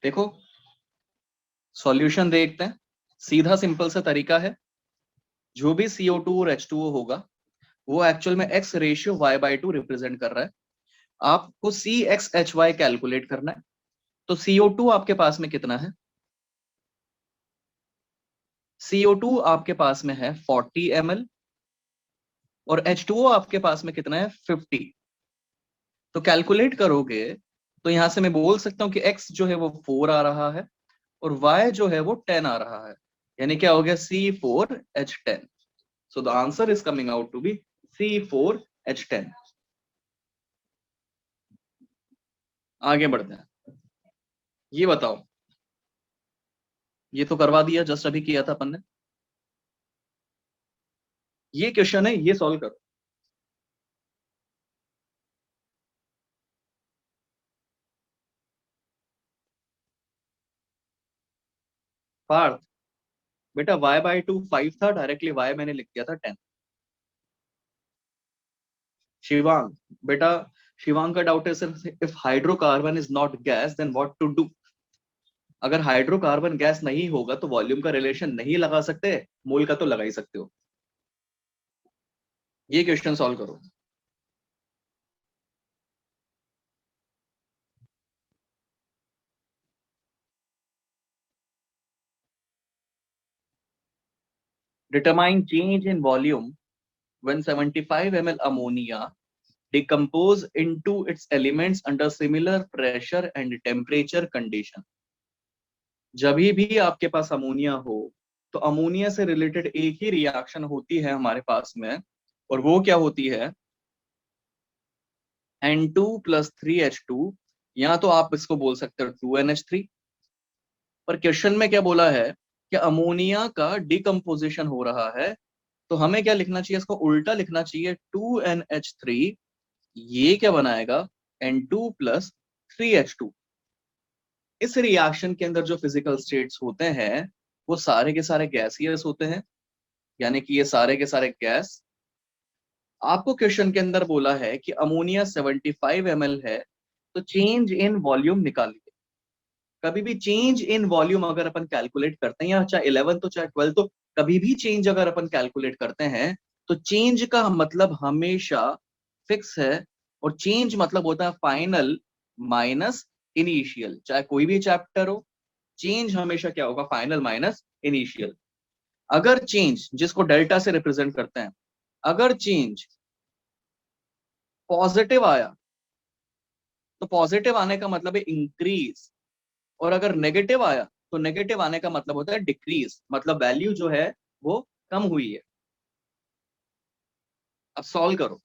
देखो, सॉल्यूशन देखते हैं। सीधा सिंपल सा तरीका है। जो भी CO2 और H2O होगा वो एक्चुअल में X रेशियो Y/2 रिप्रेजेंट कर रहा है। आपको CXHY कैलकुलेट करना है। तो CO2 आपके पास में कितना है? CO2 आपके पास में है 40 ml और H2O आपके पास में कितना है? 50। तो कैलकुलेट करोगे तो यहां से मैं बोल सकता हूं कि X जो है वो 4 आ रहा है और Y जो है वो 10 आ रहा है। यानी क्या हो गया? C4H10। So the answer is coming out to be C4H10। आगे बढ़ते हैं। ये बताओ, ये तो करवा दिया, जस्ट अभी किया था अपन ने। ये क्वेश्चन है, ये सॉल्व करो। पार्थ, बेटा Y/2 5 था, डायरेक्टली Y मैंने लिख दिया था 10। शिवांग, बेटा शिवांग का डाउट है सिर्फ if hydrocarbon is not gas then what to do. अगर हाइड्रोकार्बन गैस नहीं होगा तो वॉल्यूम का रिलेशन नहीं लगा सकते, मोल का तो लगा ही सकते हो। ये क्वेश्चन सॉल्व करो। Determine change in volume when 75 ml ammonia decompose into its elements under similar pressure and temperature condition। जब भी आपके पास अमोनिया हो तो अमोनिया से रिलेटेड एक ही रिएक्शन होती है हमारे पास में, और वो क्या होती है? N2 + 3H2, या तो आप इसको बोल सकते हो 2NH3। पर क्वेश्चन में क्या बोला है कि अमोनिया का डिकम्पोजिशन हो रहा है, तो हमें क्या लिखना चाहिए? इसको उल्टा लिखना चाहिए, 2NH3। ये क्या बनाएगा? N2 + 3H2। इस रिएक्शन के अंदर जो फिजिकल स्टेट्स होते हैं वो सारे के सारे गैसियस होते हैं, यानी कि ये सारे के सारे गैस। आपको क्वेश्चन के अंदर बोला है कि अमोनिया 75 ml है, तो चेंज इन वॉल्यूम निकालिए। कभी भी चेंज इन वॉल्यूम अगर अपन कैलकुलेट करते हैं, या चाहे 11 तो चाहे 12, तो कभी भी चेंज अगर अपन कैलकुलेट करते हैं तो चेंज का मतलब हमेशा फिक्स है। और चेंज मतलब होता है फाइनल माइनस इनिशियल। चाहे कोई भी चैप्टर हो, चेंज हमेशा क्या होगा? Final minus initial. अगर चेंज, जिसको डेल्टा से रिप्रेजेंट करते हैं, अगर चेंज पॉजिटिव आया तो पॉजिटिव आने का मतलब है इंक्रीज, और अगर नेगेटिव आया तो नेगेटिव आने का मतलब होता है डिक्रीज, मतलब वैल्यू जो है वो कम हुई है। अब सॉल्व करो।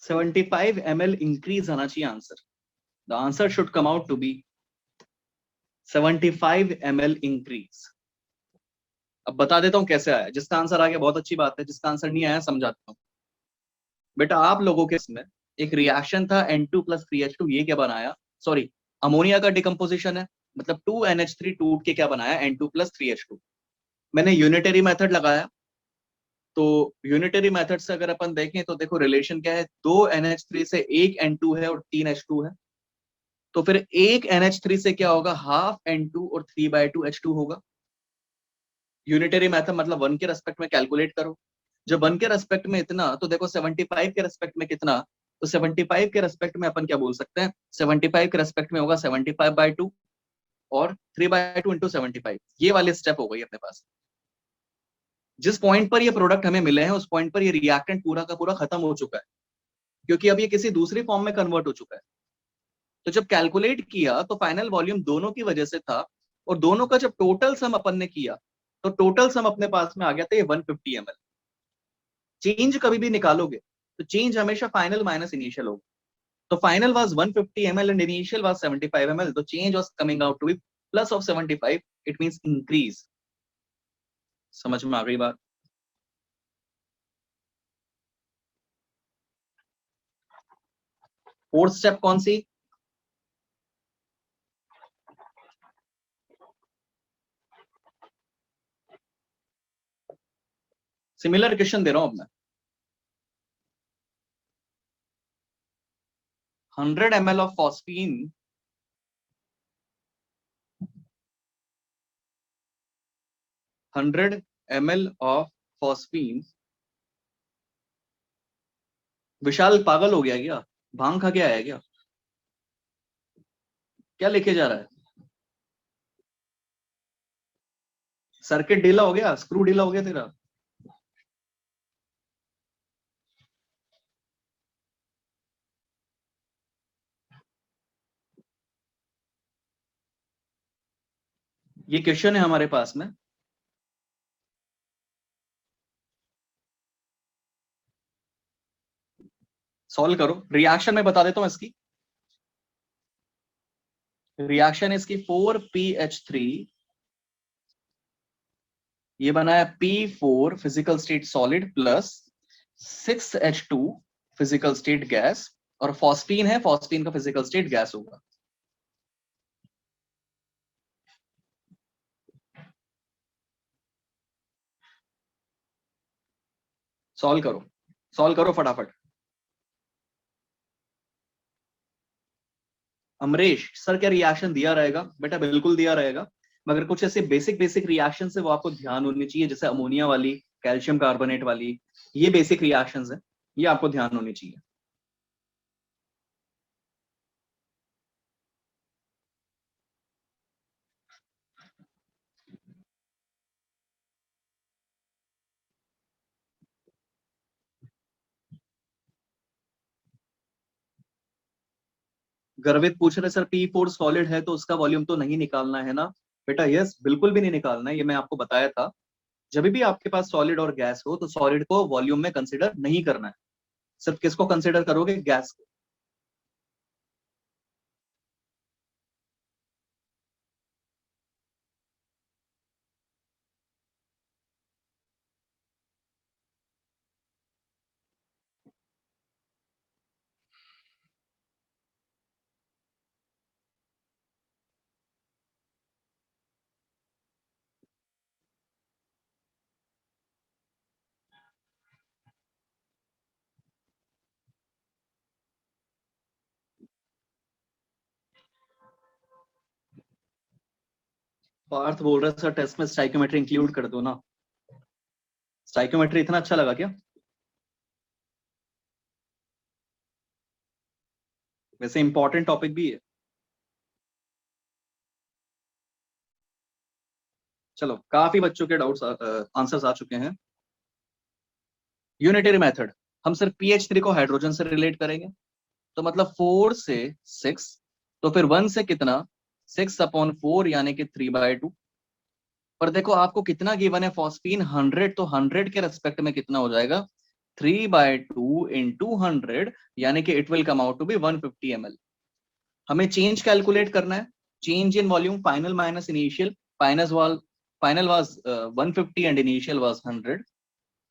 75 ml इंक्रीज आना चाहिए answer. The answer should come out to be 75 ml increase. अब बता देता हूं कैसे आया. जिसका आंसर आ गया बहुत अच्छी बात है, जिसका आंसर नहीं आया समझाता हूं. बेटा आप लोगों के इसमें एक रिएक्शन था N2 प्लस 3H2, ये क्या बनाया, सॉरी अमोनिया का डिकम्पोजिशन है, मतलब 2NH3 टूट के क्या बनाया N2 प्लस 3H2. मैंने यूनिटरी मेथड लगाया. तो यूनिटरी मेथड से अगर अपन देखें तो देखो रिलेशन क्या है, 2NH3 से एक N2 है और 3H2 है. तो फिर एक NH3 से क्या होगा, हाफ N2 और 3/2H2 होगा. यूनिटरी मेथड मतलब 1 के रेस्पेक्ट में कैलकुलेट करो. जब 1 के रेस्पेक्ट में इतना, तो देखो 75 के रेस्पेक्ट में कितना, तो 75 के रेस्पेक्ट में अपन क्या बोल सकते हैं, 75 के रेस्पेक्ट में होगा 75/2 और 3/2 इंटू 75. ये वाले स्टेप हो गई अपने पास. जिस पॉइंट पर ये प्रोडक्ट हमें मिले हैं उस पॉइंट पर ये रिएक्टेंट पूरा का पूरा खत्म हो चुका है, क्योंकि अब ये किसी दूसरी फॉर्म में कन्वर्ट हो चुका है. तो जब कैलकुलेट किया तो फाइनल वॉल्यूम दोनों की वजह से था, और दोनों का जब टोटल सम अपन ने किया तो टोटल सम अपने पास में आ गया था ये 150 ml. चेंज कभी भी निकालोगे तो चेंज हमेशा फाइनल माइनस इनिशियल होगा. तो final was 150 ml and initial was 75 ml. The change was coming out to be plus of 75. It means increase. समझ में आ गई बात. फोर्थ स्टेप कौन सी, सिमिलर क्वेश्चन दे रहा हूं अब मैं. 100 ml of phosphine, 100 ml of phosphine. विशाल पागल हो गया क्या, भांग खा के आया क्या, क्या लेके जा रहा है. सर्किट ढीला हो गया, स्क्रू ढीला हो गया तेरा. ये क्वेश्चन है हमारे पास में. सॉल्व करो. रिएक्शन में बता देता हूं इसकी. रिएक्शन इसकी 4PH3, ये बना है P4 physical state solid plus 6H2 physical state gas, और फॉस्फीन है, फॉस्फीन का फिजिकल स्टेट गैस होगा. सॉल्व करो, सॉल्व करो फटाफट. अमरीश सर क्या रिएक्शन दिया रहेगा, बेटा बिल्कुल दिया रहेगा, मगर कुछ ऐसे बेसिक बेसिक रिएक्शन है वो आपको ध्यान होनी चाहिए, जैसे अमोनिया वाली, कैल्शियम कार्बोनेट वाली, ये बेसिक रिएक्शंस है, ये आपको ध्यान होनी चाहिए. गर्वित पूछ रहे सर P4 सॉलिड है तो उसका वॉल्यूम तो नहीं निकालना है ना. बेटा यस, बिल्कुल भी नहीं निकालना है, ये मैं आपको बताया था. जब भी आपके पास सॉलिड और गैस हो तो सॉलिड को वॉल्यूम में कंसीडर नहीं करना है, सिर्फ किसको कंसीडर करोगे, गैस को. पार्थ बोल रहा है सर टेस्ट में स्टाइकोमेट्री इंक्लूड कर दो ना. स्टाइकोमेट्री इतना अच्छा लगा क्या, वैसे इंपॉर्टेंट टॉपिक भी है. चलो काफी बच्चों के डाउट्स आंसर्स आ चुके हैं. यूनिटरी मेथड, हम सिर्फ PH3 को हाइड्रोजन से रिलेट करेंगे, तो मतलब 4 से 6, तो फिर 1 से कितना, 6/4 यानी कि 3/2. पर देखो आपको कितना गिवन है, फॉस्फीन 100, तो 100 के रेस्पेक्ट में कितना हो जाएगा, 3/2 इंटू 100, यानी कि it will come out to be 150 ml। हमें चेंज कैलकुलेट करना है, change in volume final minus initial. Final was 150 and initial was 100।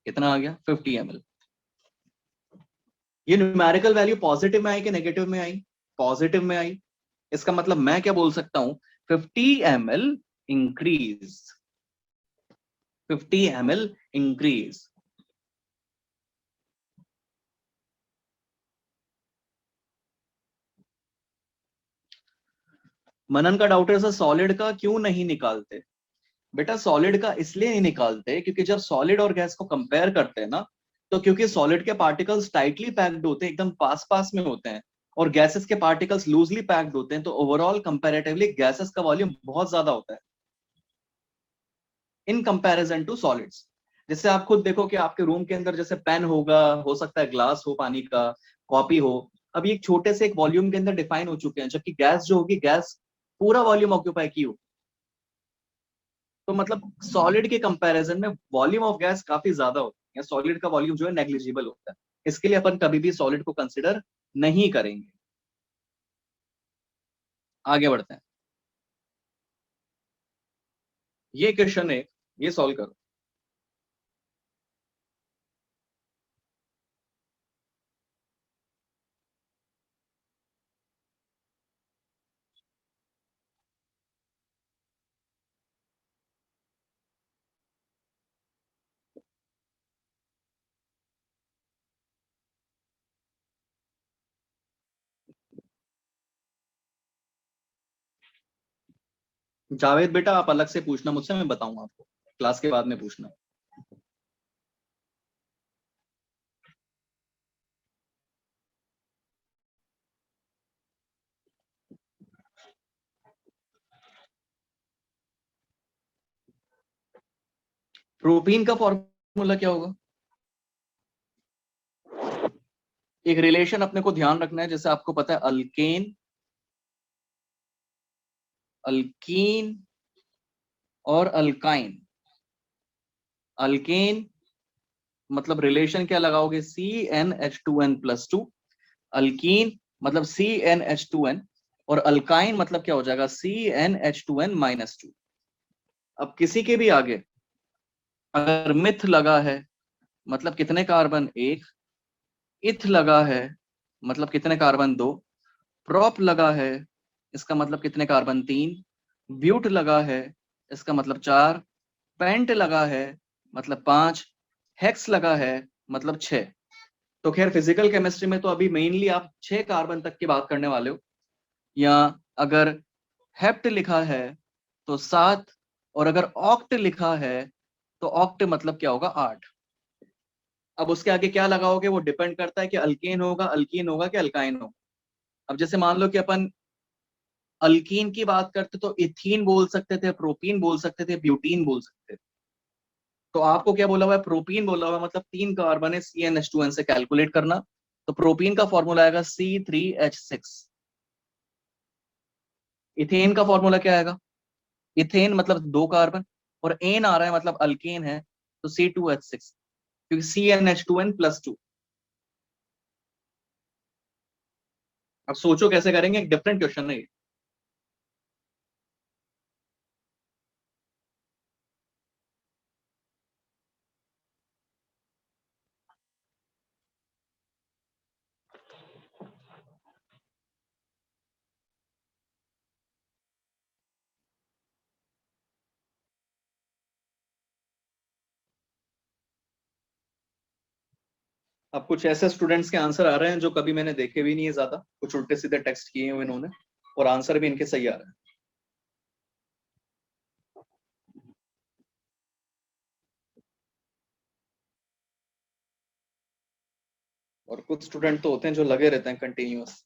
कितना आ गया? 50 ml। ये न्यूमेरिकल वैल्यू पॉजिटिव में आई कि नेगेटिव में आई? पॉजिटिव में आई। इसका मतलब मैं क्या बोल सकता हूं? 50 ml इंक्रीज, 50 ml इंक्रीज। मनन का डाउट है सर सॉलिड का क्यों नहीं निकालते? बेटा सॉलिड का इसलिए नहीं निकालते क्योंकि जब सॉलिड और गैस को कंपेयर करते हैं ना, तो क्योंकि सॉलिड के पार्टिकल्स टाइटली पैक्ड होते हैं, एकदम पास पास में होते हैं, और गैसेस के पार्टिकल्स लूजली पैक्ड होते हैं, तो ओवरऑल कंपैरेटिवली गैसेस का वॉल्यूम बहुत ज्यादा होता है इन कंपैरिजन टू सॉलिड्स। जैसे आप खुद देखो कि आपके रूम के अंदर जैसे पेन होगा, हो सकता है ग्लास हो पानी का, कॉपी हो, अभी एक छोटे से एक वॉल्यूम के अंदर डिफाइन हो चुके हैं, जबकि गैस जो होगी, गैस पूरा वॉल्यूम ऑक्यूपाई की हो। तो मतलब सॉलिड के कंपैरिजन में वॉल्यूम ऑफ गैस काफी ज्यादा होता है, सॉलिड का वॉल्यूम जो है नेग्लिजिबल होता है। इसके लिए अपन कभी भी सॉलिड को कंसिडर नहीं करेंगे। आगे बढ़ते हैं। ये क्वेश्चन है, ये सॉल्व करो। जावेद बेटा आप अलग से पूछना मुझसे, मैं बताऊंगा आपको, क्लास के बाद में पूछना। प्रोपीन का फॉर्मूला क्या होगा? एक रिलेशन अपने को ध्यान रखना है, जैसे आपको पता है अल्केन, अल्कीन और अल्काइन। अल्केन मतलब रिलेशन क्या लगाओगे? CnH2n+2। अल्कीन मतलब CnH2n, और अल्काइन मतलब क्या हो जाएगा? CnH2n-2। अब किसी के भी आगे अगर मिथ लगा है, मतलब कितने कार्बन? एक। इथ लगा है, मतलब कितने कार्बन? दो। प्रॉप लगा है, इसका मतलब कितने कार्बन? तीन। ब्यूट लगा है, इसका मतलब चार। पेंट लगा है, मतलब पांच। हेक्स लगा है, मतलब छह। तो खैर फिजिकल केमिस्ट्री में तो अभी मेनली आप छह कार्बन तक की बात करने वाले हो, या अगर हेप्ट लिखा है तो सात, और अगर ऑक्ट लिखा है तो ऑक्ट मतलब क्या होगा? आठ। अब उसके आगे क्या लगाओगे वो डिपेंड करता है कि अल्केन होगा, अल्कीन होगा कि अल्काइन होगा। अब जैसे मान लो कि अपन अल्कीन की बात करते तो इथीन बोल सकते थे, प्रोपीन बोल सकते थे, ब्यूटीन बोल सकते थे। तो आपको क्या बोला हुआ है? प्रोपीन बोला हुआ है, मतलब तीन कार्बन है, CnH2n से कैलकुलेट करना। तो प्रोपीन का फॉर्मूला आएगा C3H6। इथेन का फॉर्मूला क्या आएगा? इथेन मतलब दो कार्बन, और एन आ रहा है मतलब अल्केन है, तो C2H6, क्योंकि CnH2n+2। अब सोचो कैसे करेंगे, एक डिफरेंट क्वेश्चन है ये। अब कुछ ऐसे स्टूडेंट्स के आंसर आ रहे हैं जो कभी मैंने देखे भी नहीं है, ज्यादा कुछ उल्टे सीधे टेक्स्ट किए हुए इन्होंने, और आंसर भी इनके सही आ रहे हैं। और कुछ स्टूडेंट तो होते हैं जो लगे रहते हैं कंटिन्यूअस।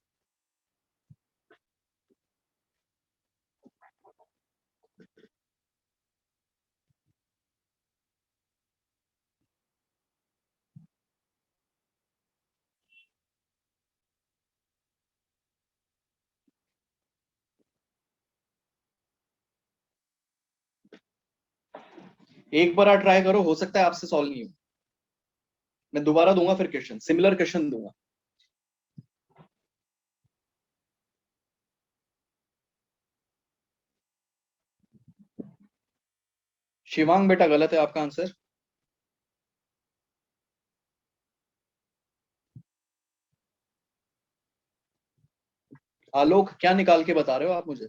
एक बार आप ट्राई करो, हो सकता है आपसे सॉल्व नहीं हो। मैं दोबारा दूंगा फिर क्वेश्चन, सिमिलर क्वेश्चन दूंगा। शिवांग बेटा गलत है आपका आंसर। आलोक क्या निकाल के बता रहे हो आप मुझे?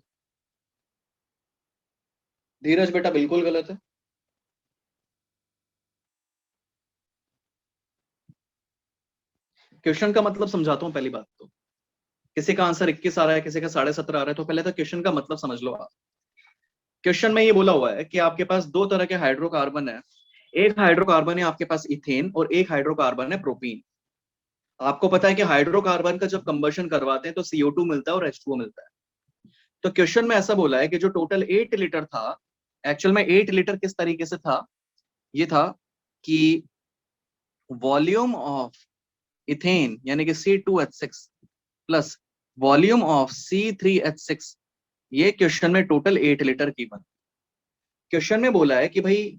धीरज बेटा बिल्कुल गलत है। क्वेश्चन का मतलब समझाता हूँ पहली बात तो। किसी का आंसर 21 आ रहा है, किसी का 17.5 आ रहा है, तो पहले तो क्वेश्चन का मतलब समझ लो आप। क्वेश्चन में ये बोला हुआ है कि आपके पास दो तरह के हाइड्रोकार्बन है। एक हाइड्रोकार्बन है आपके पास इथेन और एक हाइड्रोकार्बन है प्रोपीन। आपको पता है कि हाइड्रोकार्बन का जब कंबशन करवाते हैं तो CO2 मिलता है और H2O मिलता है। तो क्वेश्चन में ऐसा बोला है कि जो टोटल 8 लीटर था, एक्चुअल में 8 लीटर किस तरीके से था, ये था कि वॉल्यूम ऑफ इथेन यानी कि C2H6 plus volume of C3H6, ये क्वेश्चन में टोटल 8 लीटर की बन। क्वेश्चन में बोला है कि भाई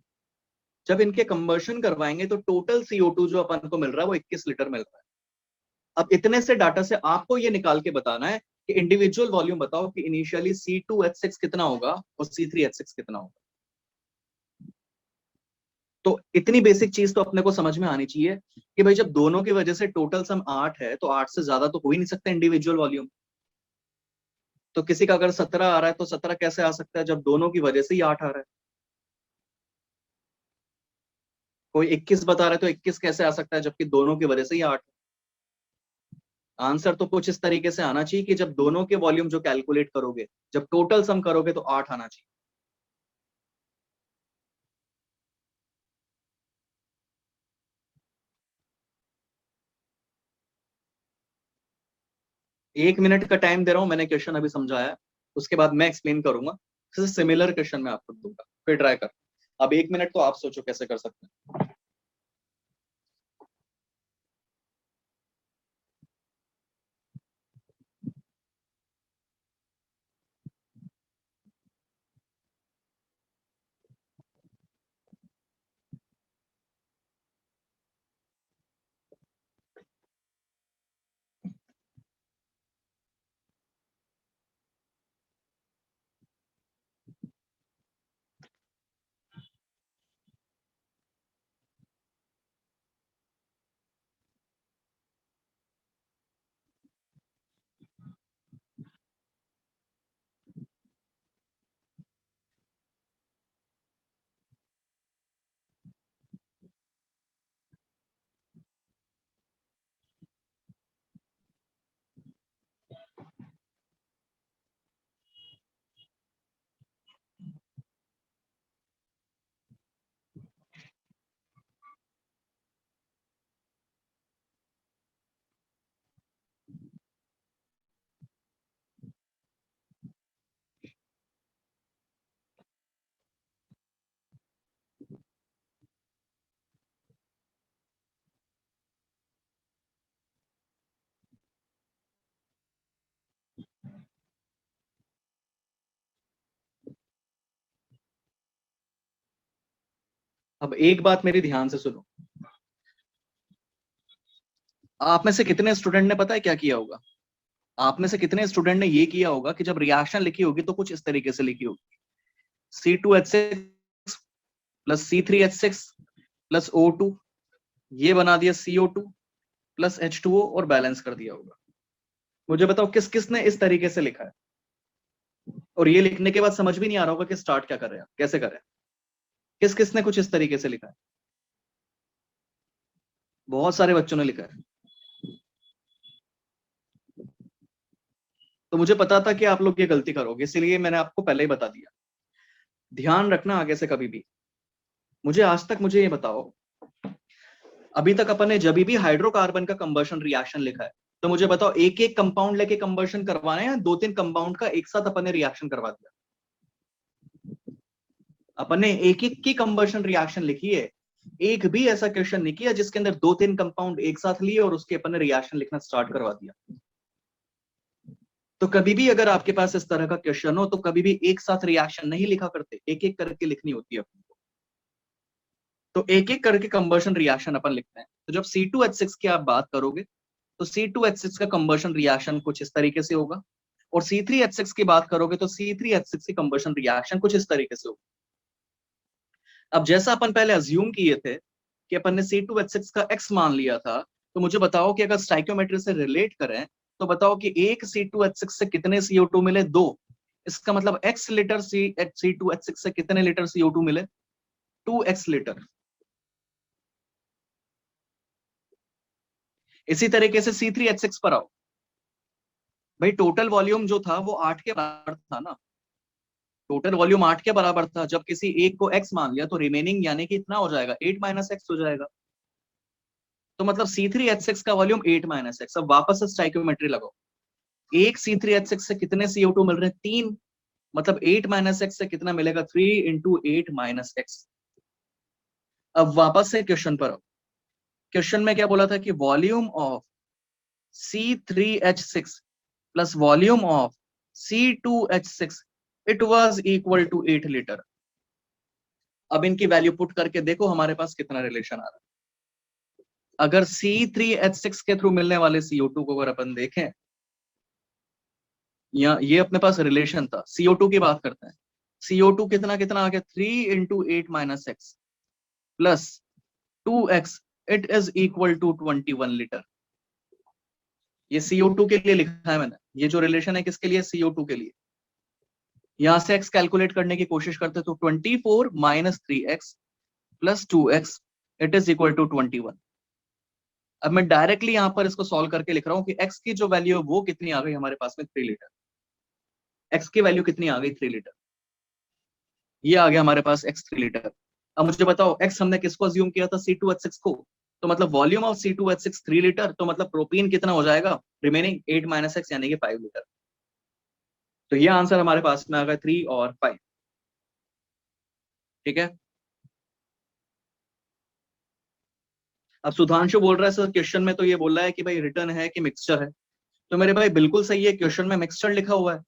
जब इनके कंबर्शन करवाएंगे तो टोटल CO2 जो अपन को मिल रहा है वो 21 लीटर मिल रहा है। अब इतने से डाटा से आपको ये निकाल के बताना है कि इंडिविजुअल वॉल्यूम बताओ कि इनिशियली C2H6 कितना होगा और C3H6 कितना होगा। तो इतनी बेसिक चीज तो अपने को समझ में आनी चाहिए कि भाई जब दोनों की वजह से टोटल सम 8 है तो 8 से ज्यादा तो हो ही नहीं सकता इंडिविजुअल वॉल्यूम। तो किसी का अगर 17 आ रहा है तो 17 कैसे आ सकता है जब दोनों की वजह से ही 8 आ रहा है। कोई 21 बता रहा है तो 21 कैसे आ सकता है जबकि दोनों की वजह से ही 8। आंसर तो कुछ इस तरीके से आना चाहिए कि जब दोनों के वॉल्यूम जो कैलकुलेट करोगे, जब टोटल सम करोगे तो 8 आना चाहिए। एक मिनट का टाइम दे रहा हूं, मैंने क्वेश्चन अभी समझाया, उसके बाद मैं एक्सप्लेन करूंगा। सिमिलर क्वेश्चन मैं आपको दूंगा, फिर ट्राई कर। अब एक मिनट तो आप सोचो कैसे कर सकते हैं। अब एक बात मेरी ध्यान से सुनो। आप में से कितने स्टूडेंट ने पता है क्या किया होगा? आप में से कितने स्टूडेंट ने ये किया होगा कि जब रिएक्शन लिखी होगी तो कुछ इस तरीके से लिखी होगी, C2H6 plus C3H6 plus O2, ये बना दिया CO2 प्लस H2O और बैलेंस कर दिया होगा। मुझे बताओ किस किस ने इस तरीके से लिखा है? और ये लिखने के बाद समझ भी नहीं आ रहा होगा कि स्टार्ट क्या कर रहे हैं, कैसे करें। किस किस ने कुछ इस तरीके से लिखा है? बहुत सारे बच्चों ने लिखा है। तो मुझे पता था कि आप लोग ये गलती करोगे, इसलिए मैंने आपको पहले ही बता दिया। ध्यान रखना आगे से कभी भी। मुझे आज तक मुझे ये बताओ, अभी तक अपन ने जब भी हाइड्रोकार्बन का कंबशन रिएक्शन लिखा है तो मुझे बताओ एक एक कंपाउंड लेके कंबशन करवाना है या दो तीन कंपाउंड का एक साथ अपन ने रिएक्शन करवा दिया? अपन ने एक एक की कंबशन रिएक्शन लिखी है। एक भी ऐसा क्वेश्चन नहीं किया जिसके अंदर दो तीन कंपाउंड एक साथ लिए और उसके अपन ने रिएक्शन लिखना स्टार्ट करवा दिया। तो कभी भी अगर आपके पास इस तरह का क्वेश्चन हो तो कभी भी एक साथ रिएक्शन नहीं लिखा करते, एक एक करके लिखनी होती है अपने को। तो एक एक करके कंबर्शन रिएक्शन अपन लिखते हैं। तो जब C2H6 की आप बात करोगे तो C2H6 का कंबर्शन रिएक्शन कुछ इस तरीके से होगा, और C3H6 की बात करोगे तो C3H6 की कंबर्शन रिएक्शन कुछ इस तरीके से होगा। अब जैसा अपन पहले अज्यूम किए थे कि अपन ने C2H6 का x मान लिया था, तो मुझे बताओ कि अगर स्टाइकियोमेट्री से रिलेट करें तो बताओ कि एक C2H6 से कितने CO2 मिले? 2। इसका मतलब x लीटर C2H6 से कितने लीटर CO2 मिले? 2x litre. इसी तरीके से C3H6 पर आओ भाई, टोटल वॉल्यूम जो था वो 8 के बराबर था ना, टोटल वॉल्यूम 8 के बराबर था। जब किसी एक को x मान लिया तो रिमेनिंग यानी कि इतना हो जाएगा 8 माइनस एक्स हो जाएगा। तो मतलब C3H6 का वॉल्यूम 8 माइनस एक्स। अब वापस से स्टाइकियोमेट्री लगाओ, एक C3H6 से कितने CO2 मिल रहे हैं? 3। मतलब 8 माइनस एक्स से कितना मिलेगा? 3 इंटू 8 माइनस एक्स। अब वापस से क्वेश्चन पर आओ। क्वेश्चन में क्या बोला था कि volume of C3H6 plus volume of C2H6 it was equal to 8 litre. अब इनकी वैल्यू पुट करके देखो हमारे पास कितना रिलेशन आ रहा है। अगर C3H6 के थ्रू मिलने वाले CO2 को अगर अपन देखें, या ये अपने पास रिलेशन था, CO2 की बात करते हैं। CO2 कितना कितना आ गया? 3 into 8 minus x plus 2x, it is equal to 21 litre. ये CO2 के लिए लिखा है मैंने। ये जो रिलेशन है किसके लिए? CO2 के लिए। यहां से x कैलकुलेट करने की कोशिश करते तो 24 minus 3x plus 2x, it is equal to 21। अब मैं डायरेक्टली यहां पर इसको सॉल्व करके लिख रहा हूं कि x की जो वैल्यू है वो कितनी आ गई हमारे पास में? 3 लीटर। x की वैल्यू कितनी आ गई? 3 लीटर। ये आ गया हमारे पास x 3 लीटर। अब मुझे बताओ x हमने किसको अज्यूम किया था? C2H6 को। तो मतलब वॉल्यूम ऑफ C2H6 3 लीटर, तो मतलब प्रोपीन कितना हो जाएगा? रिमेनिंग 8 माइनस एक्स यानी कि 5 लीटर। तो ये आंसर हमारे पास में आ गया 3 और 5। ठीक है। अब सुधांशु बोल रहा है सर क्वेश्चन में तो ये बोल रहा है कि भाई रिटर्न है कि मिक्सचर है। तो मेरे भाई बिल्कुल सही है, क्वेश्चन में मिक्सचर लिखा हुआ है।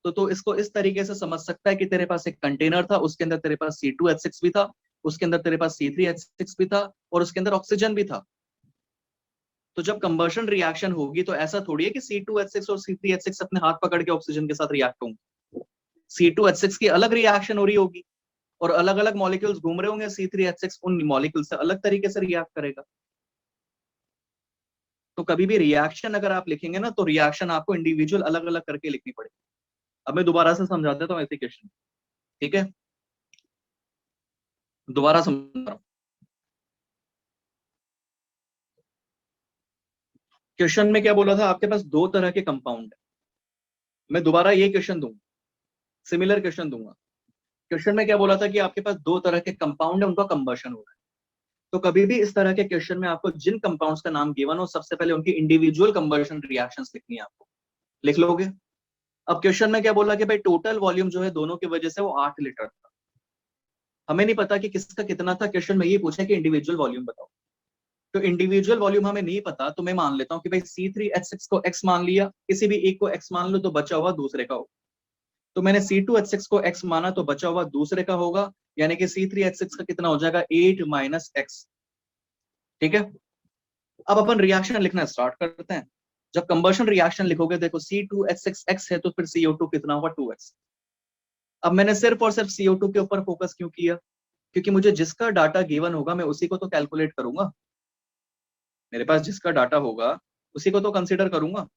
तो इसको इस तरीके से समझ सकता है कि तेरे पास एक कंटेनर था, उसके अंदर तेरे पास C2H6 भी था, उसके अंदर तेरे पास C3H6 भी था, और उसके अंदर ऑक्सीजन भी था। तो जब कंबर्शन रिएक्शन होगी तो ऐसा थोड़ी है कि C2H6 और C3H6 अपने हाथ पकड़ के ऑक्सीजन के साथ रिएक्ट होंगे। C2H6 की अलग रिएक्शन हो रही होगी और अलग अलग मॉलिक्यूल्स घूम रहे होंगे, C3H6 उन मॉलिक्यूल से अलग तरीके से रिएक्ट करेगा। तो कभी भी रिएक्शन अगर आप लिखेंगे ना तो रिएक्शन आपको इंडिविजुअल अलग अलग करके लिखनी पड़ेगी। अब मैं दोबारा से समझा देता हूँ एप्लीकेशन। ठीक है, दोबारा समझा रहा हूँ। क्वेश्चन में क्या बोला था? आपके पास दो तरह के कंपाउंड है। मैं दोबारा ये क्वेश्चन दूंगा, सिमिलर क्वेश्चन दूंगा। क्वेश्चन में क्या बोला था कि आपके पास दो तरह के कंपाउंड है, उनका कंबर्शन हो रहा है। तो कभी भी इस तरह के क्वेश्चन में आपको जिन कंपाउंड्स का नाम गिवन हो, सबसे पहले उनकी इंडिविजुअल कंबर्शन रिएक्शंस लिखनी है आपको। लिख लोगे? अब क्वेश्चन में क्या बोला कि भाई टोटल वॉल्यूम जो है दोनों की वजह से वो 8 लीटर था। हमें नहीं पता कि किसका कितना था, क्वेश्चन में ये पूछा कि इंडिविजुअल वॉल्यूम बताओ। तो इंडिविजुअल वॉल्यूम हमें नहीं पता, तो मैं मान लेता हूँ कि भाई C3H6 को x मान लिया, किसी भी एक को x मान लो तो बचा हुआ दूसरे का हो। तो मैंने C2H6 को x माना तो बचा हुआ दूसरे का होगा, यानी कि C3H6 का कितना हो जाएगा? 8 माइनस एक्स। ठीक है। अब अपन रिएक्शन लिखना स्टार्ट करते हैं। जब कंबर्शन रिएक्शन लिखोगे, देखो C2H6 x है तो फिर CO2 कितना होगा? 2x। अब मैंने सिर्फ और सिर्फ CO2 के ऊपर फोकस क्यों किया? क्योंकि मुझे जिसका डाटा गिवन होगा मैं उसी को तो कैलकुलेट करूंगा। मेरे पास जिसका डाटा होगा उसी को तो कंसीडर करूंगा।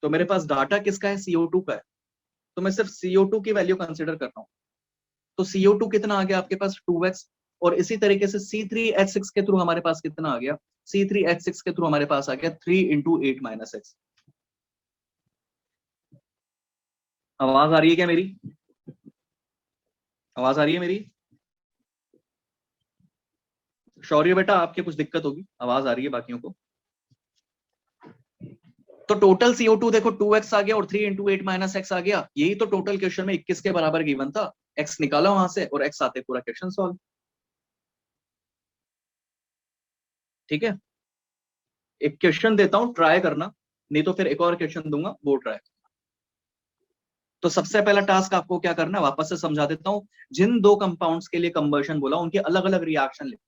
तो मेरे पास डाटा किसका है? CO2 का है। तो मैं सिर्फ CO2 की वैल्यू कंसीडर कर रहा हूँ। तो CO2 कितना आ गया आपके पास? 2x। और इसी तरीके से C3H6 के थ्रू हमारे पास कितना आ गया? C3H6 के थ्रू हमारे पास आ गया 3 इंटू 8 माइनस एक्स। आवाज आ रही है क्या मेरी? आवाज आ रही है मेरी? शौर्य बेटा आपके कुछ दिक्कत होगी, आवाज आ रही है बाकियों को। तो टोटल CO2 देखो 2x आ गया और 3 इंटू 8 माइनस एक्स आ गया। यही तो टोटल क्वेश्चन में 21 के बराबर गिवन था। x निकाला वहां से और x आते पूरा क्वेश्चन सॉल्व। ठीक है, एक क्वेश्चन देता हूं, ट्राई करना, नहीं तो फिर एक और क्वेश्चन दूंगा, वो ट्राई। तो सबसे पहला टास्क आपको क्या करना है, वापस से समझा देता हूं। जिन दो कंपाउंड्स के लिए कंबर्शन बोला उनके अलग अलग रिएक्शन लिख,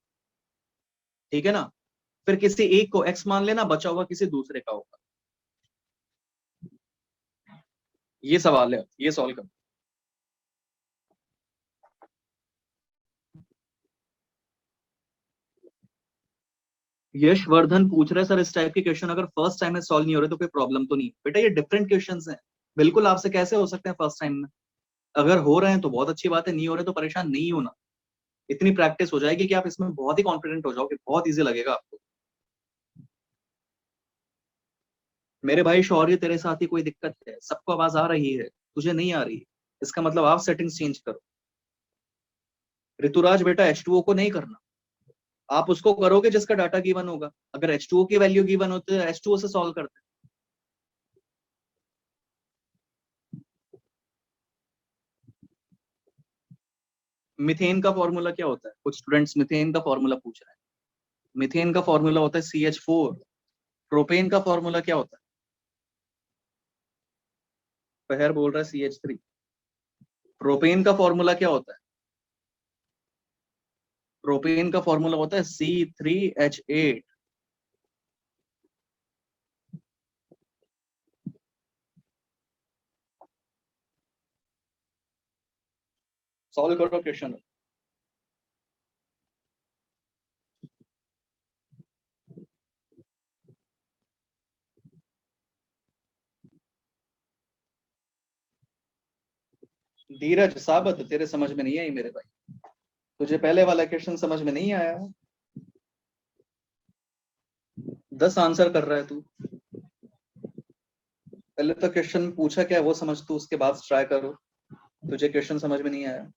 ठीक है ना। फिर किसी एक को एक्स मान लेना, बचा हुआ किसी दूसरे का होगा। ये सवाल है, ये सॉल्व कर। यशवर्धन पूछ रहे सर, इस टाइप के क्वेश्चन अगर फर्स्ट टाइम में सॉल्व नहीं हो रहे तो कोई प्रॉब्लम तो नहीं? बेटा ये डिफरेंट क्वेश्चंस हैं, बिल्कुल आपसे कैसे हो सकते हैं फर्स्ट टाइम में। अगर हो रहे हैं तो बहुत अच्छी बात है, नहीं हो रहे तो परेशान नहीं होना। इतनी प्रैक्टिस हो जाएगी कि आप इसमें बहुत ही कॉन्फिडेंट हो जाओगे, बहुत इजी लगेगा आपको। मेरे भाई शौर्य, तेरे साथ ही कोई दिक्कत है? सबको आवाज आ रही है, तुझे नहीं आ रही? इसका मतलब आप सेटिंग्स चेंज करो। ऋतुराज बेटा H2O को नहीं करना, आप उसको करोगे जिसका डाटा गिवन होगा। अगर H2O की वैल्यू गिवन होती है H2O से सॉल्व करते। मिथेन का फॉर्मूला क्या होता है? कुछ स्टूडेंट्स मिथेन का फॉर्मूला पूछ रहे हैं। मिथेन का फॉर्मूला होता है CH4। प्रोपेन का फॉर्मूला क्या होता है? पहर बोल रहा है CH3। प्रोपेन का फॉर्मूला क्या होता है? प्रोपेन का फॉर्मूला होता है C3H8। सॉल्व करो क्वेश्चन। धीरज साबत, तेरे समझ में नहीं आई मेरे भाई? तुझे पहले वाला क्वेश्चन समझ में नहीं आया? 10 आंसर कर रहा है तू। पहले तो क्वेश्चन पूछा क्या है वो समझ तू, उसके बाद ट्राई करो। तुझे क्वेश्चन समझ में नहीं आया?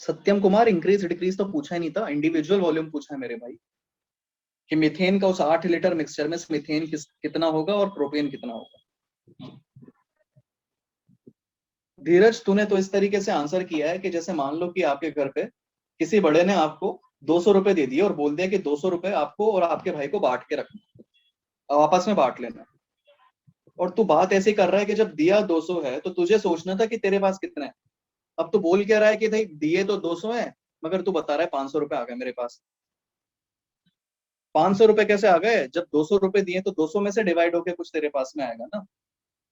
सत्यम कुमार, इंक्रीज डिक्रीज तो पूछा ही नहीं था, इंडिविजुअल वॉल्यूम पूछा है मेरे भाई। कि मीथेन का उस 8 लीटर मिक्सचर में मीथेन कितना होगा और प्रोपेन कितना होगा। धीरज, तूने तो इस तरीके से आंसर किया है कि जैसे मान लो कि आपके घर पे किसी बड़े ने आपको 200 रुपए दे दिए और बोल दिया कि 200 रुपए आपको और आपके भाई को बांट के रखना, अब आपस में बांट लेना। और तू बात ऐसे कर रहा है कि जब दिया 200 है तो तुझे सोचना था कि तेरे पास कितना है। अब तू बोल क्या रहा है कि भाई दिए तो 200 है, मगर तू बता रहा है 500 रुपए आ गए मेरे पास। 500 रुपए कैसे आ गए? जब 200 रुपए दिए तो 200 में से डिवाइड होके कुछ तेरे पास में आएगा ना।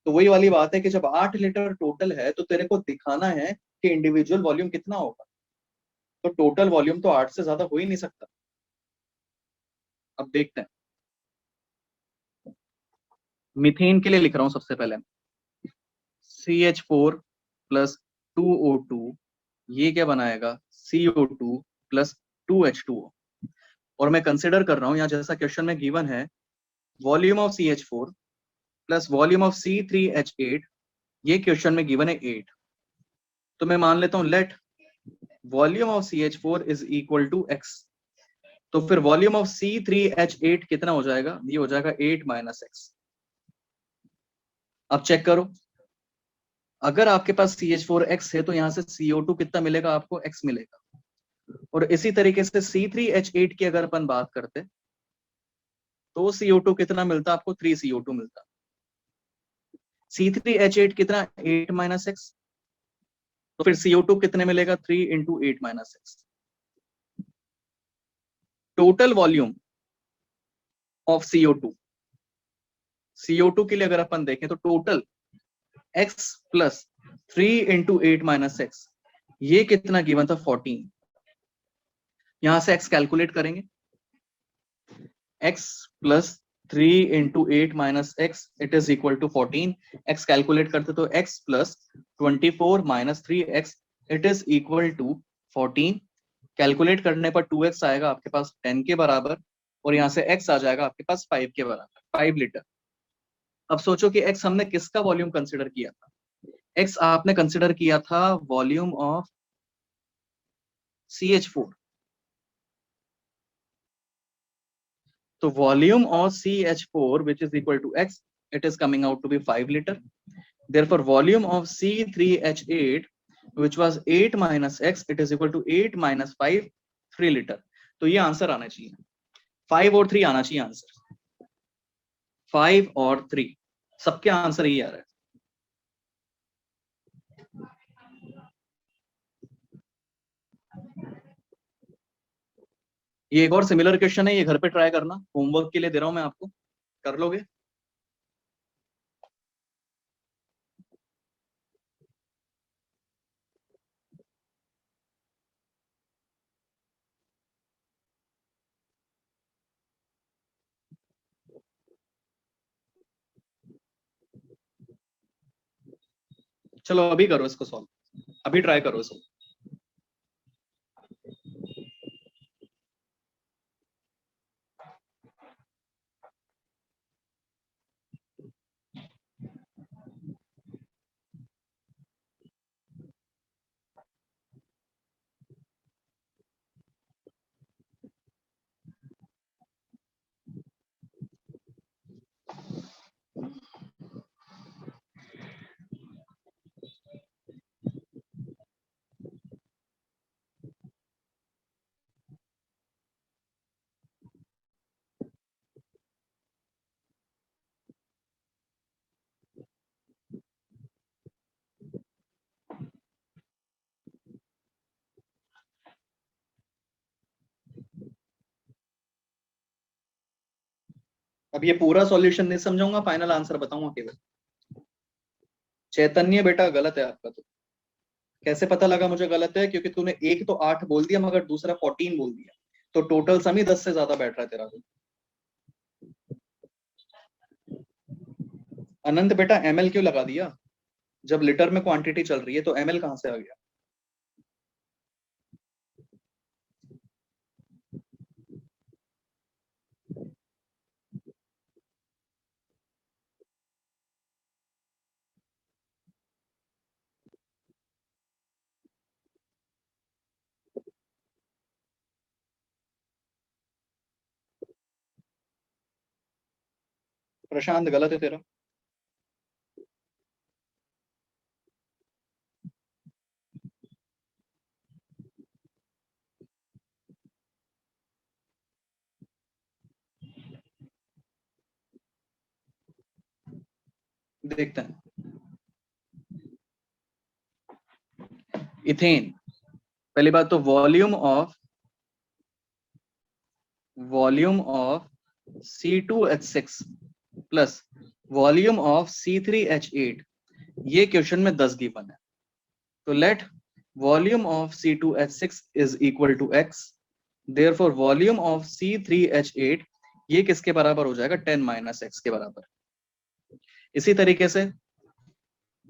तो वही वाली बात है कि जब 8 लीटर टोटल है तो तेरे को दिखाना है कि इंडिविजुअल वॉल्यूम कितना होगा। तो टोटल वॉल्यूम तो 8 से ज्यादा हो ही नहीं सकता। अब देखते हैं। मीथेन के लिए लिख रहा हूं सबसे पहले। CH4 + 2O2, ये क्या बनाएगा? CO2 + 2H2O। और मैं कंसिडर कर रहा हूं, यहाँ जैसा क्वेश्चन में गिवन है, volume of CH4 + volume of C3H8, ये क्वेश्चन में गिवन है 8। तो मैं मान लेता हूं late volume of CH4 = X। तो फिर वॉल्यूम ऑफ C3H8 कितना हो जाएगा? ये हो जाएगा 8 - X। अब चेक करो, अगर आपके पास CH4X है तो यहां से CO2 कितना मिलेगा आपको? X मिलेगा। और इसी तरीके से C3H8 की अगर अपन बात करते तो CO2 कितना मिलता आपको? 3 CO2 मिलता। C3H8 कितना? 8 - X। तो फिर CO2 कितने मिलेगा? 3 × 8 - X। Total volume of CO2 के लिए अगर अपन देखें तो टोटल X + 3 × 8 - X, ये कितना गिवन था 14। यहां से x कैलकुलेट करेंगे, x plus 3 into 8 minus x it is equal to 14। x calculate करते तो x plus 24 minus 3x it is equal to 14। Calculate करने पर 2x आएगा आपके पास 10 के बराबर, और यहाँ से x आ जाएगा आपके पास 5 के बराबर, 5 लीटर। अब सोचो कि x हमने किसका वॉल्यूम कंसिडर किया था? x आपने कंसिडर किया था वॉल्यूम ऑफ CH4। तो volume of CH4 which is equal to x, it is coming out to be 5 liter. Therefore volume of C3H8 which was 8 minus x, it is equal to 8 minus 5, 3 liter. तो ये answer आना चाहिए, 5 और 3 आना चाहिए answer, 5 और 3 सबके answer यही आ रहा है। ये एक और सिमिलर क्वेश्चन है, ये घर पे ट्राई करना, होमवर्क के लिए दे रहा हूं मैं आपको, कर लोगे? चलो अभी करो इसको सॉल्व, अभी ट्राई करो इसको। अब ये पूरा सॉल्यूशन नहीं समझाऊंगा, फाइनल आंसर बताऊंगा केवल। चैतन्य बेटा गलत है आपका। तो कैसे पता लगा मुझे गलत है? क्योंकि तूने एक तो 8 बोल दिया मगर दूसरा 14 बोल दिया, तो टोटल सम ही 10 से ज्यादा बैठ रहा है तेरा। तो अनंत बेटा ml क्यों लगा दिया? जब लीटर में क्वांटिटी चल रही है तो ml कहां से आ गया? प्रशांत गलत है तेरा। देखते हैं। इथेन, पहली बात तो volume of C2H6 plus volume of C3H8, ये क्वेश्चन में 10 गिवन है। तो let volume of C2H6 is equal to x, therefore volume of C3H8 ये किसके बराबर हो जाएगा? 10 माइनस एक्स के बराबर। इसी तरीके से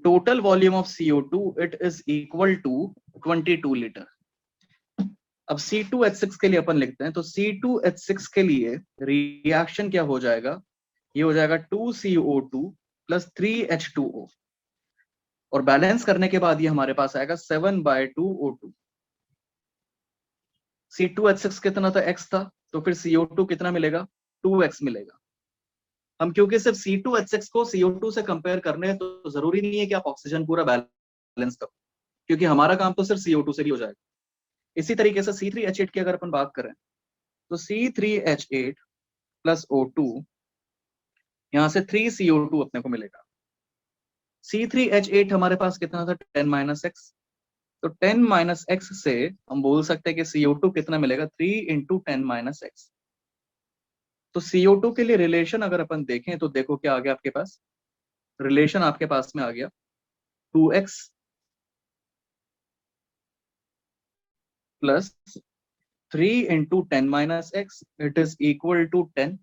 total volume of CO2 it is equal to 22 litre. अब C2H6 के लिए अपन लिखते हैं, तो C2H6 के लिए रिएक्शन क्या हो जाएगा? ये हो जाएगा 2CO2 प्लस 3H2O, और बैलेंस करने के बाद ये हमारे पास आएगा 7/2O2। C2H6 कितना था? x था, तो फिर CO2 कितना मिलेगा? 2x मिलेगा। हम क्योंकि सिर्फ C2H6 को CO2 से कंपेयर करने हैं, तो जरूरी नहीं है कि आप ऑक्सीजन पूरा बैलेंस करो, क्योंकि हमारा काम तो सिर्फ CO2 से भी हो जाएगा। इसी तरीके से C3H8 की अगर अपन बात करें, तो C3H8 प्लस O2, यहां से 3CO2 अपने को मिलेगा। C3H8 हमारे पास कितना था? 10 माइनस एक्स, तो 10 माइनस एक्स से हम बोल सकते हैं कि CO2 कितना मिलेगा? 3 इंटू 10 माइनस एक्स। तो CO2 के लिए रिलेशन अगर अपन देखें तो देखो क्या आ गया आपके पास, रिलेशन आपके पास में आ गया 2x plus 3 into 10 minus x it is equal to 10।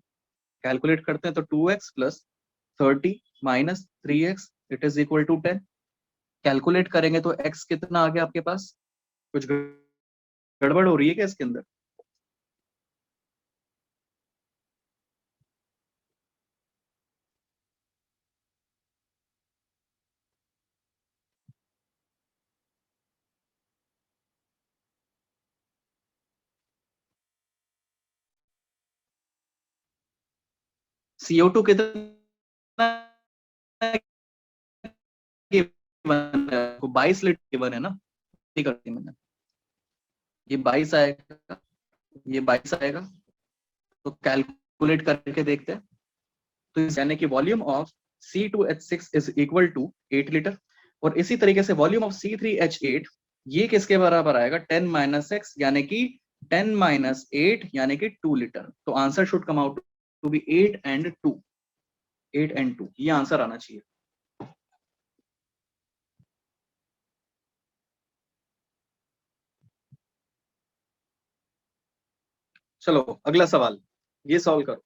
Calculate करते हैं तो 2x plus 30 minus 3x it is equal to 10। Calculate करेंगे तो x कितना आ गया आपके पास? कुछ गड़बड़ हो रही है क्या इसके अंदर? CO2 कितना गिवन है? 22 लीटर गिवन है ना, नहीं करती मैंने। ये 22 आएगा, ये 22 आएगा, तो कैलकुलेट करके देखते हैं। तो यानी कि volume of C2H6 is equal to 8 litre, और इसी तरीके से वॉल्यूम ऑफ C3H8 ये किसके बराबर आएगा? 10 माइनस एक्स यानी कि 10 माइनस 8 यानी कि 2 लीटर। तो answer should come out to be 8 and 2, 8 and 2 ये आंसर आना चाहिए। चलो अगला सवाल, ये सॉल्व करो।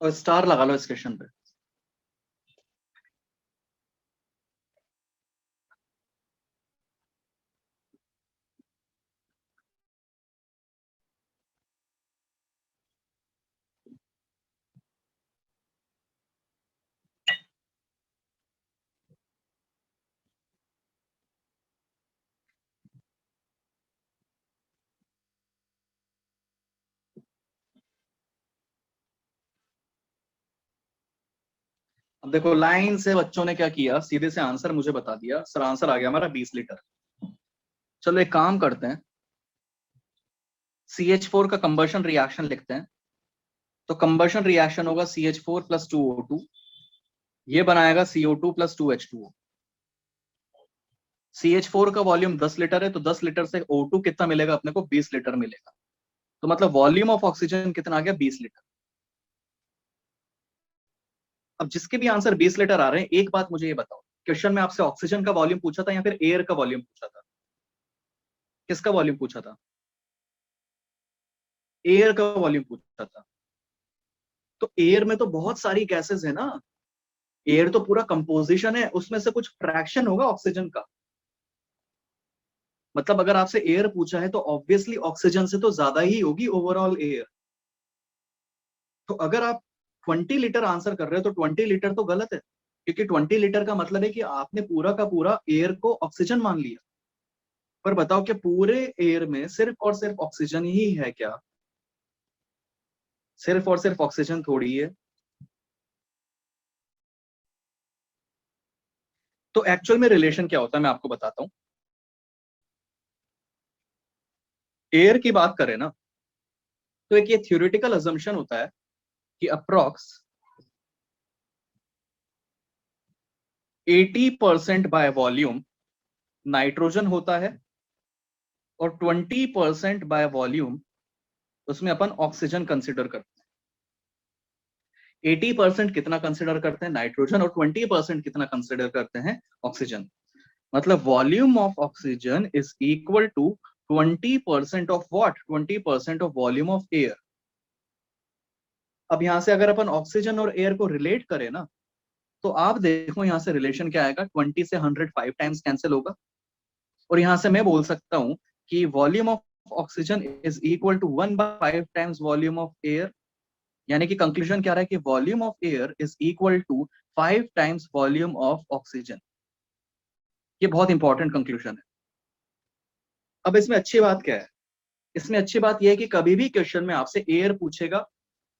और स्टार लगा लो इस क्वेश्चन पे। अब देखो लाइन से बच्चों ने क्या किया, सीधे से आंसर मुझे बता दिया। सर आंसर आ गया हमारा 20 लीटर। चलो एक काम करते हैं, CH4 का कंबशन रिएक्शन लिखते हैं। तो कंबशन रिएक्शन होगा CH4 प्लस 2O2, ये बनाएगा CO2 प्लस 2H2O। CH4 का वॉल्यूम 10 लीटर है, तो 10 लीटर से O2 कितना मिलेगा अपने को? 20 लीटर मिलेगा। तो मतलब वॉल्यूम ऑफ ऑक्सीजन कितना आ गया? 20 लीटर। अब जिसके भी आंसर 20 लीटर आ रहे हैं, एक बात मुझे ये बताओ, क्वेश्चन में आपसे ऑक्सीजन का वॉल्यूम पूछा था या फिर एयर का वॉल्यूम पूछा था? किसका वॉल्यूम पूछा था? एयर का वॉल्यूम पूछा था। तो एयर में तो बहुत सारी गैसेस है ना, एयर तो पूरा कंपोजिशन है, उसमें से कुछ फ्रैक्शन होगा ऑक्सीजन का। मतलब अगर आपसे एयर पूछा है तो ऑब्वियसली ऑक्सीजन से तो ज्यादा ही होगी ओवरऑल एयर। तो अगर आप 20 लीटर आंसर कर रहे हो तो 20 लीटर तो गलत है, क्योंकि 20 लीटर का मतलब है कि आपने पूरा का पूरा एयर को ऑक्सीजन मान लिया। पर बताओ कि पूरे एयर में सिर्फ और सिर्फ ऑक्सीजन ही है क्या? सिर्फ और सिर्फ ऑक्सीजन थोड़ी है। तो एक्चुअल में रिलेशन क्या होता है मैं आपको बताता हूं। एयर की बात करें ना, तो एक ये थ्योरेटिकल अजम्पशन होता है कि अप्रॉक्स 80% बाय वॉल्यूम नाइट्रोजन होता है, और 20% बाय वॉल्यूम उसमें अपन ऑक्सीजन कंसिडर करते हैं। 80% कितना कंसिडर करते हैं? नाइट्रोजन। और 20% कितना कंसिडर करते हैं? ऑक्सीजन। मतलब volume of oxygen is equal to 20% of what? 20% of volume of air. अब यहां से अगर अपन ऑक्सीजन और एयर को रिलेट करें ना, तो आप देखो यहां से रिलेशन क्या आएगा, 20 से 100 5 टाइम्स कैंसिल होगा। और यहां से मैं बोल सकता हूं कि volume of oxygen is equal to 1/5 times volume of air. यानी कि कंक्लूजन क्या रहा है कि volume of air is equal to 5 times volume of oxygen. ये बहुत इंपॉर्टेंट कंक्लूजन है। अब इसमें अच्छी बात क्या है? इसमें अच्छी बात यह है कि कभी भी क्वेश्चन में आपसे एयर पूछेगा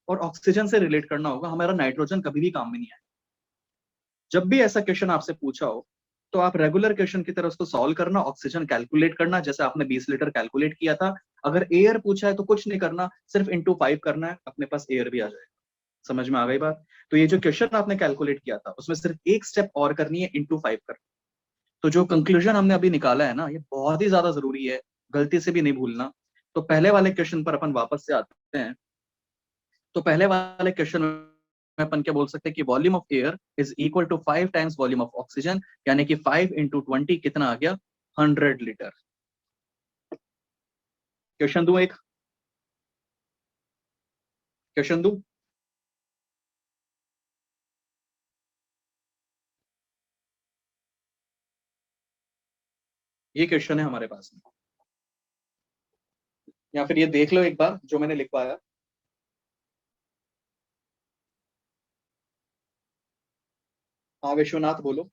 और ऑक्सीजन से रिलेट करना होगा, हमारा नाइट्रोजन कभी भी काम में नहीं आएगा। जब भी ऐसा क्वेश्चन आपसे पूछा हो तो आप रेगुलर क्वेश्चन की तरह उसको सॉल्व करना, ऑक्सीजन कैलकुलेट करना, जैसे आपने 20 लीटर कैलकुलेट किया था। अगर एयर पूछा है तो कुछ नहीं करना, सिर्फ इंटू 5 करना है, अपने पास एयर भी आ जाएगा। समझ में आ गई बात? तो ये जो क्वेश्चन आपने कैलकुलेट किया था उसमें सिर्फ एक स्टेप और करनी है, इंटू 5 कर। तो जो कंक्लूजन हमने अभी निकाला है ना, ये बहुत ही ज्यादा जरूरी है, गलती से भी नहीं भूलना। तो पहले वाले क्वेश्चन पर अपन वापस से आते हैं। तो पहले वाले क्वेश्चन में अपन क्या बोल सकते हैं कि volume of air is equal to 5 times volume of oxygen, यानी कि 5 × 20 कितना आ गया, 100 लीटर। क्वेश्चन दू एक, क्वेश्चन दू। ये क्वेश्चन है हमारे पास में, या फिर ये देख लो एक बार जो मैंने लिखवाया। हाँ विश्वनाथ बोलो।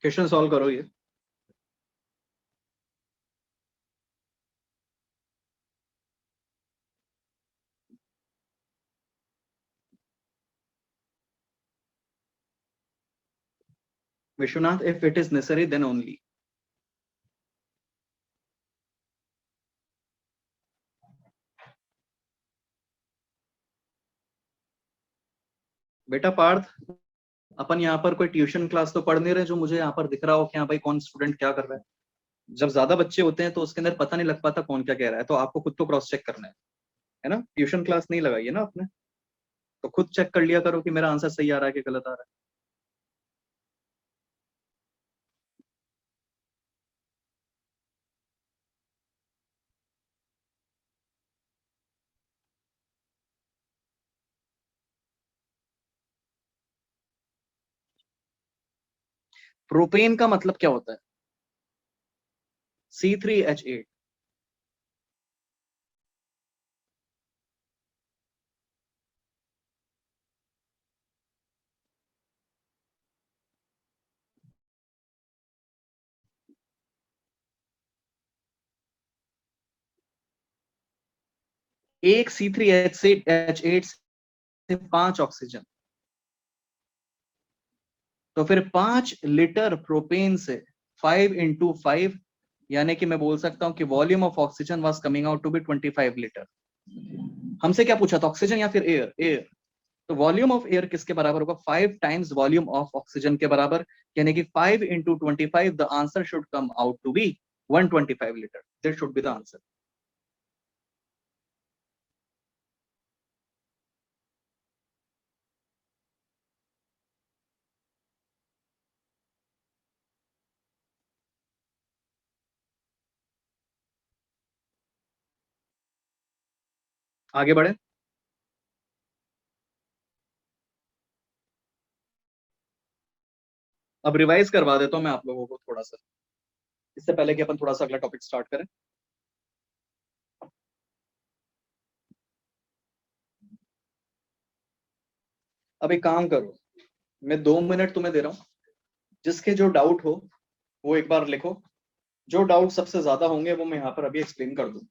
क्वेश्चन सॉल्व करो ये। Vishwanath, if it is necessary then only. बेटा पार्थ, अपन यहाँ पर कोई ट्यूशन क्लास तो पढ़ नहीं रहे जो मुझे यहाँ पर दिख रहा हो कि हाँ भाई कौन स्टूडेंट क्या कर रहा है। जब ज्यादा बच्चे होते हैं तो उसके अंदर पता नहीं लग पाता कौन क्या कह रहा है, तो आपको खुद को क्रॉस चेक करना है ना। ट्यूशन क्लास नहीं लगाई है ना आपने, तो खुद चेक कर लिया करो कि मेरा आंसर सही आ रहा है कि गलत आ रहा है। प्रोपेन का मतलब क्या होता है? C3H8। एक C3H8 से 5 ऑक्सीजन, तो फिर 5 लीटर प्रोपेन से 5 × 5, यानी कि मैं बोल सकता हूं कि volume of oxygen was coming out to be 25 litre. हमसे क्या पूछा था, ऑक्सीजन या फिर एयर? एयर। तो वॉल्यूम ऑफ एयर किसके बराबर होगा, 5 टाइम्स वॉल्यूम ऑफ ऑक्सीजन के बराबर, यानी कि 5 × 25, the answer should come out to be 125 litre. This should be the answer. आगे बढ़े। अब रिवाइज करवा देता हूं मैं आप लोगों को थोड़ा सा, इससे पहले कि अपन थोड़ा सा अगला टॉपिक स्टार्ट करें। अब एक काम करो, मैं 2 मिनट तुम्हें दे रहा हूँ, जिसके जो डाउट हो वो एक बार लिखो। जो डाउट सबसे ज्यादा होंगे वो मैं यहाँ पर अभी एक्सप्लेन कर दूं।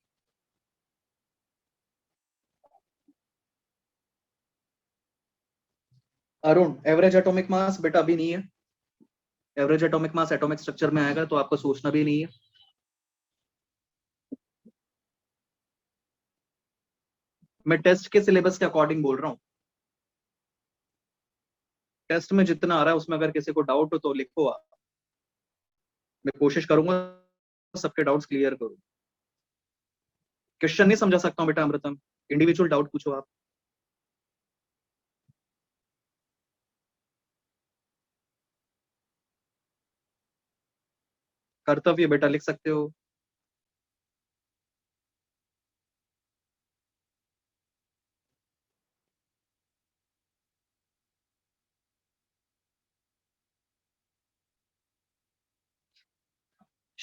अरुण, एवरेज एटॉमिक मास बेटा अभी नहीं है। Average atomic mass atomic structure में आएगा तो आपको सोचना भी नहीं है। मैं टेस्ट के सिलेबस के अकॉर्डिंग बोल रहा हूँ। टेस्ट में जितना आ रहा है उसमें अगर किसी को डाउट हो तो लिखो आप। मैं कोशिश करूंगा सबके डाउट्स क्लियर करूं। क्वेश्चन नहीं समझा सकता हूँ बेटा अमृतम, इंडिविजुअल डाउट पूछो आप। कर्तव्य बेटा लिख सकते हो।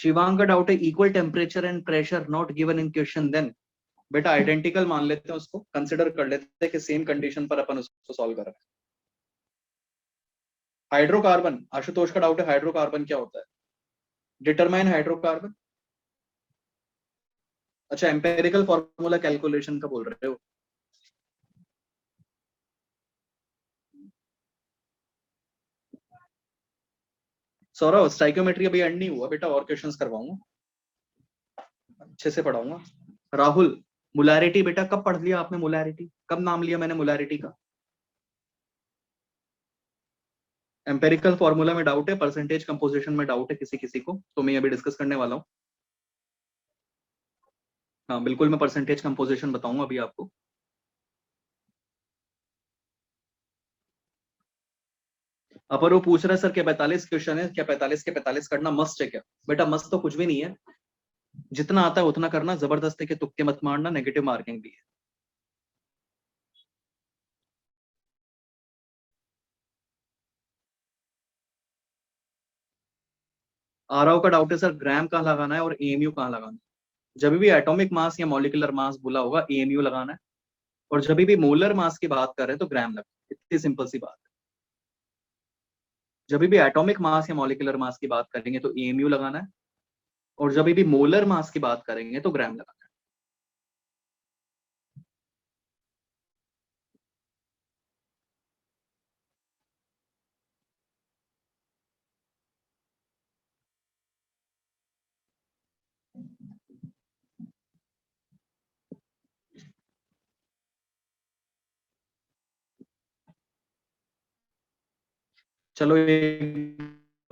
शिवांग का डाउट है equal temperature and pressure not given in question, then बेटा आइडेंटिकल मान लेते हैं, उसको कंसिडर कर लेते हैं कि सेम कंडीशन पर अपन उसको सॉल्व कर रहे हैं। हाइड्रोकार्बन, आशुतोष का डाउट है हाइड्रोकार्बन क्या होता है, डिटरमाइन हाइड्रोकार्बन। अच्छा, एम्पेरिकल फॉर्मूला कैलकुलेशन का बोल रहे हो। सौरभ स्टाइकोमेट्री अभी एंड नहीं हुआ बेटा, और क्वेश्चंस करवाऊंगा, अच्छे से पढ़ाऊंगा। राहुल, मोलैरिटी बेटा कब पढ़ लिया आपने, मोलैरिटी कब नाम लिया मैंने मोलैरिटी का? एम्पेरिकल फॉर्मूला में डाउट है, परसेंटेज कंपोजिशन में डाउट है किसी किसी को, तो मैं अभी डिस्कस करने वाला हूँ। हाँ बिल्कुल, मैं परसेंटेज कंपोजिशन बताऊंगा अभी आपको। अपर वो पूछ रहा है सर क्या 45 क्वेश्चन है, क्या 45 के 45 करना मस्ट है क्या? बेटा मस्ट तो कुछ भी नहीं है, जितना आता है उतना करना, जबरदस्ती के तुक्के मत मारना, नेगेटिव मार्किंग भी है। आरओ का डाउट है सर ग्राम कहाँ लगाना है और एएमयू कहाँ लगाना है। जब भी एटॉमिक मास या मॉलिकुलर मास बोला होगा एएमयू लगाना है, और जब भी मोलर मास की बात कर रहे हैं तो ग्राम लगाना है, इतनी सिंपल सी बात है। जब भी एटॉमिक मास या मॉलिकुलर मास की बात करेंगे तो एएमयू लगाना है, और जब भी मोलर मास की बात करेंगे तो ग्राम लगाना है। चलो एक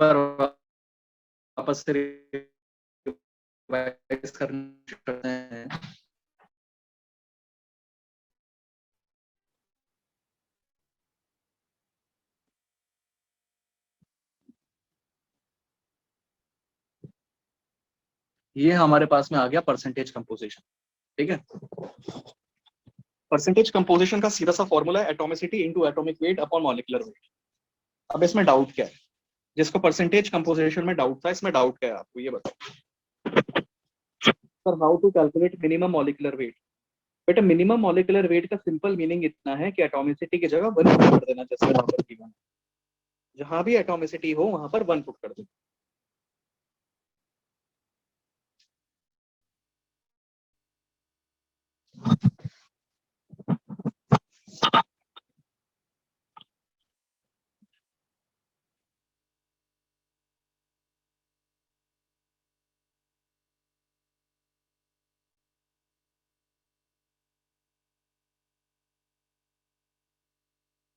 बार वापस से रिवाइज करते हैं। ये हमारे पास में आ गया परसेंटेज कंपोजिशन, ठीक है। परसेंटेज कंपोजिशन का सीधा सा फॉर्मूला है atomicity into atomic weight upon molecular weight. अब इसमें डाउट क्या है, जिसको परसेंटेज कंपोजिशन में डाउट था, इसमें डाउट क्या है आपको ये बताओ sir. How to calculate minimum molecular weight? बेटा मिनिमम मॉलिक्यूलर वेट का सिंपल मीनिंग इतना है कि एटॉमिसिटी की जगह 1 पुट कर देना, जैसे वहां पर गिवन, जहां भी एटॉमिसिटी हो वहां पर 1 पुट कर देना।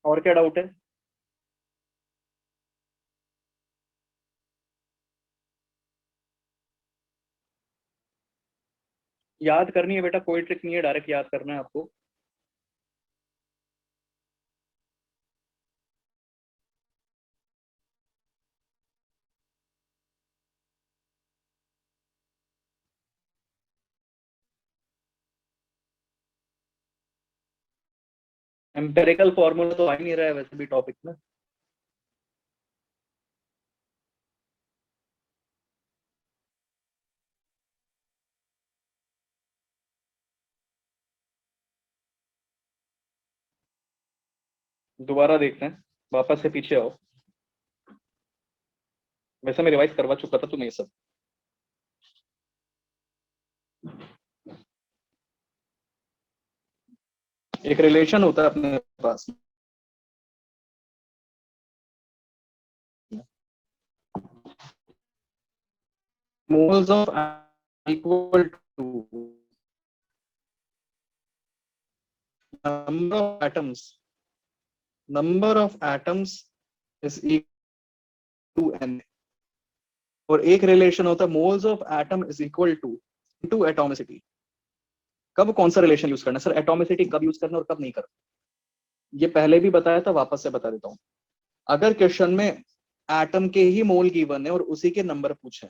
और क्या डाउट है? याद करनी है बेटा, कोई ट्रिक नहीं है, डायरेक्ट याद करना है आपको। एम्पेरिकल फॉर्मूला तो आ ही नहीं रहा है वैसे भी टॉपिक में। दोबारा देखते हैं, वापस से पीछे आओ। वैसे मैं रिवाइज करवा चुका था तुम्हें ये सब। एक रिलेशन होता है अपने पास, moles of equal to number of atoms, number of atoms is equal to n। और एक रिलेशन होता है moles of atom is equal to atomicity. कब कौन सा रिलेशन यूज करना है सर, एटॉमिसिटी कब यूज करना और कब नहीं करना, ये पहले भी बताया था, वापस से बता देता हूं। अगर क्वेश्चन में एटम के ही मोल गिवन है और उसी के नंबर पूछे,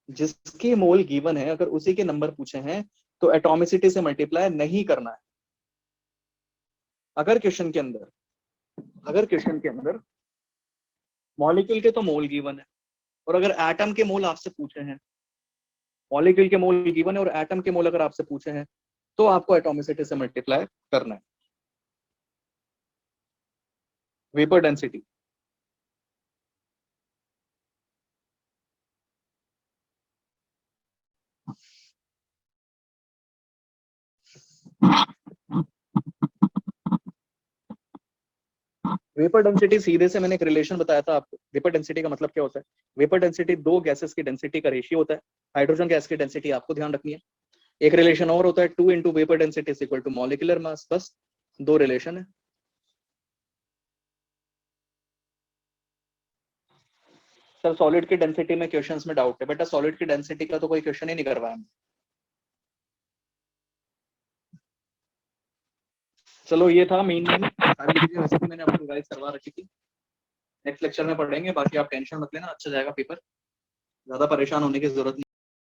जिसके मोल गिवन है अगर उसी के नंबर पूछे हैं तो एटॉमिसिटी से मल्टीप्लाई नहीं करना है। अगर क्वेश्चन के अंदर मॉलिक्यूल के तो मोल गिवन है, और अगर एटम के मोल आपसे पूछे हैं, मॉलिक्यूल के मोल गिवन है और एटम के मोल अगर आपसे पूछे हैं, तो आपको एटॉमिसिटी से मल्टीप्लाई करना है। वेपर डेंसिटी, वेपर डेंसिटी सीधे से मैंने एक रिलेशन बताया था आपको। वेपर डेंसिटी का मतलब क्या होता है? वेपर डेंसिटी दो गैसेस की डेंसिटी का रेशियो होता है। हाइड्रोजन गैस की डेंसिटी आपको ध्यान रखनी है। एक रिलेशन और होता है 2 into vapour density is equal to molecular mass. बस दो रिलेशन है। सर सॉलिड की डेंसिटी में क्वेश्चंस में डाउट है बेटा, सॉलिड की डेंसिटी का तो कोई क्वेश्चन ही नहीं करवाया। चलो ये था मेन सारी चीजें वैसे भी मैंने आपको गाइड करवा रखी थी। नेक्स्ट लेक्चर में पढ़ेंगे, बाकी आप टेंशन मत लेना, अच्छा जाएगा पेपर, ज्यादा परेशान होने की जरूरत नहीं।